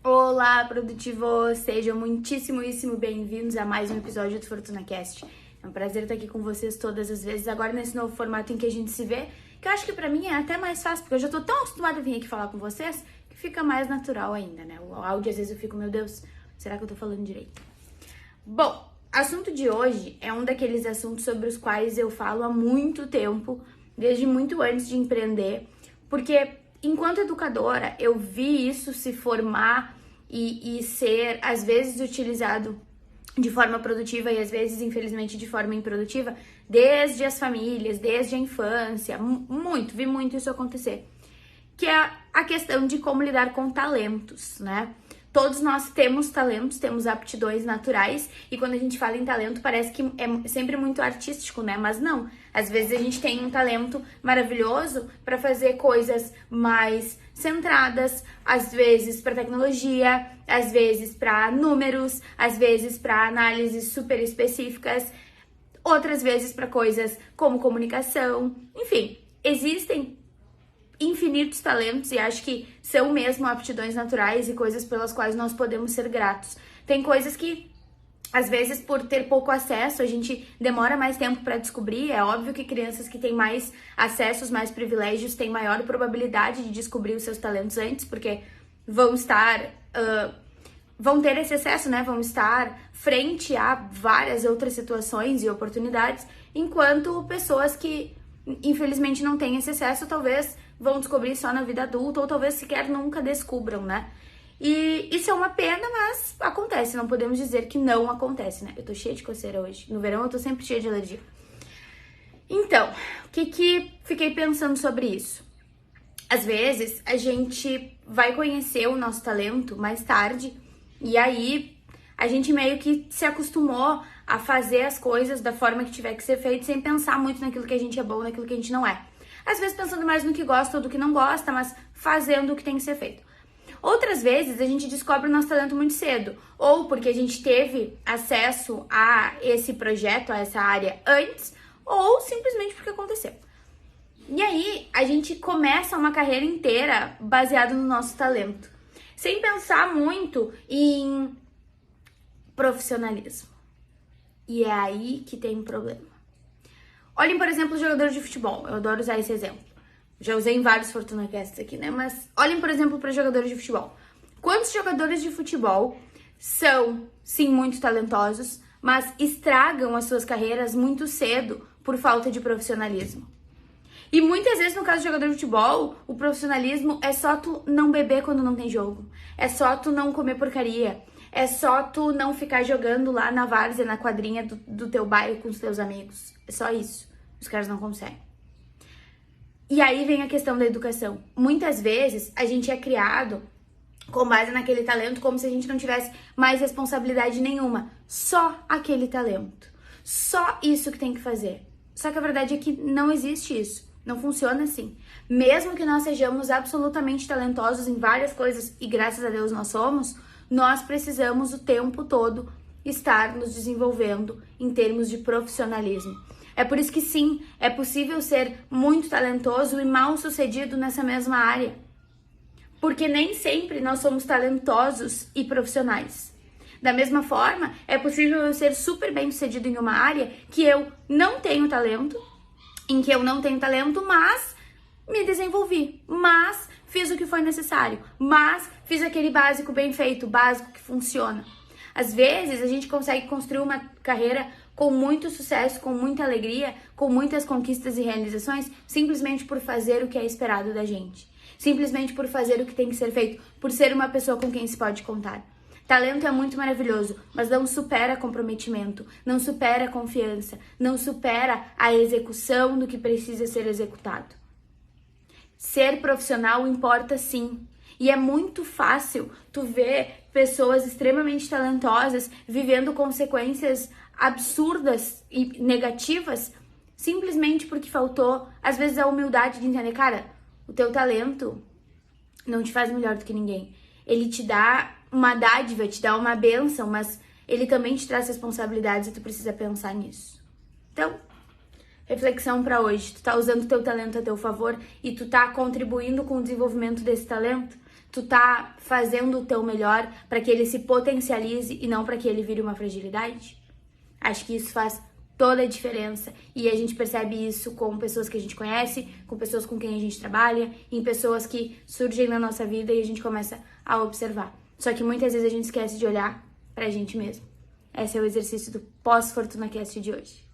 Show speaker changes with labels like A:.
A: Olá, produtivos! Sejam muitíssimo bem-vindos a mais um episódio do FortunaCast. É um prazer estar aqui com vocês todas as vezes, agora nesse novo formato em que a gente se vê, que eu acho que pra mim é até mais fácil, porque eu já tô tão acostumada a vir aqui falar com vocês, que fica mais natural ainda, né? O áudio, às vezes eu fico, meu Deus, será que eu tô falando direito? Bom, assunto de hoje é um daqueles assuntos sobre os quais eu falo há muito tempo, desde muito antes de empreender, porque enquanto educadora eu vi isso se formar e ser, às vezes, utilizado de forma produtiva e às vezes, infelizmente, de forma improdutiva, desde as famílias, desde a infância, vi muito isso acontecer. Que é a questão de como lidar com talentos, né? Todos nós temos talentos, temos aptidões naturais, e quando a gente fala em talento parece que é sempre muito artístico, né? Mas não, às vezes a gente tem um talento maravilhoso para fazer coisas mais centradas, às vezes para tecnologia, às vezes para números, às vezes para análises super específicas, outras vezes para coisas como comunicação, enfim, existem infinitos talentos e acho que são mesmo aptidões naturais e coisas pelas quais nós podemos ser gratos. Tem coisas que, às vezes, por ter pouco acesso, a gente demora mais tempo para descobrir. É óbvio que crianças que têm mais acessos, mais privilégios, têm maior probabilidade de descobrir os seus talentos antes, porque vão ter esse acesso, né? Vão estar frente a várias outras situações e oportunidades, enquanto pessoas que, infelizmente, não têm esse acesso, talvez vão descobrir só na vida adulta, ou talvez sequer nunca descubram, né? E isso é uma pena, mas acontece, não podemos dizer que não acontece, né? Eu tô cheia de coceira hoje. No verão eu tô sempre cheia de alergia. Então, o que fiquei pensando sobre isso? Às vezes, a gente vai conhecer o nosso talento mais tarde, e aí a gente meio que se acostumou a fazer as coisas da forma que tiver que ser feito, sem pensar muito naquilo que a gente é bom, naquilo que a gente não é. Às vezes pensando mais no que gosta ou do que não gosta, mas fazendo o que tem que ser feito. Outras vezes a gente descobre o nosso talento muito cedo, ou porque a gente teve acesso a esse projeto, a essa área antes, ou simplesmente porque aconteceu. E aí a gente começa uma carreira inteira baseada no nosso talento, sem pensar muito em profissionalismo. E é aí que tem um problema. Olhem, por exemplo, os jogadores de futebol. Eu adoro usar esse exemplo. Já usei em vários FortunaCasts aqui, né? Mas olhem, por exemplo, para jogadores de futebol. Quantos jogadores de futebol são, sim, muito talentosos, mas estragam as suas carreiras muito cedo por falta de profissionalismo? E muitas vezes, no caso de jogador de futebol, o profissionalismo é só tu não beber quando não tem jogo. É só tu não comer porcaria. É só tu não ficar jogando lá na várzea, na quadrinha do teu bairro com os teus amigos. É só isso. Os caras não conseguem. E aí vem a questão da educação. Muitas vezes a gente é criado com base naquele talento como se a gente não tivesse mais responsabilidade nenhuma. Só aquele talento. Só isso que tem que fazer. Só que a verdade é que não existe isso. Não funciona assim. Mesmo que nós sejamos absolutamente talentosos em várias coisas, e graças a Deus nós somos, nós precisamos o tempo todo estar nos desenvolvendo em termos de profissionalismo. É por isso que sim, é possível ser muito talentoso e mal sucedido nessa mesma área. Porque nem sempre nós somos talentosos e profissionais. Da mesma forma, é possível eu ser super bem sucedido em uma área que eu não tenho talento, mas me desenvolvi, mas fiz o que foi necessário, mas fiz aquele básico bem feito, básico que funciona. Às vezes, a gente consegue construir uma carreira com muito sucesso, com muita alegria, com muitas conquistas e realizações, simplesmente por fazer o que é esperado da gente. Simplesmente por fazer o que tem que ser feito, por ser uma pessoa com quem se pode contar. Talento é muito maravilhoso, mas não supera comprometimento, não supera confiança, não supera a execução do que precisa ser executado. Ser profissional importa sim. E é muito fácil tu ver pessoas extremamente talentosas vivendo consequências absurdas e negativas simplesmente porque faltou, às vezes, a humildade de entender, cara, o teu talento não te faz melhor do que ninguém. Ele te dá uma dádiva, te dá uma bênção, mas ele também te traz responsabilidades e tu precisa pensar nisso. Então, reflexão para hoje. Tu tá usando o teu talento a teu favor e tu tá contribuindo com o desenvolvimento desse talento? tu tá fazendo o teu melhor para que ele se potencialize e não para que ele vire uma fragilidade? Acho que isso faz toda a diferença e a gente percebe isso com pessoas que a gente conhece, com pessoas com quem a gente trabalha, em pessoas que surgem na nossa vida e a gente começa a observar. Só que muitas vezes a gente esquece de olhar pra gente mesmo. Esse é o exercício do pós-Fortuna Cast de hoje.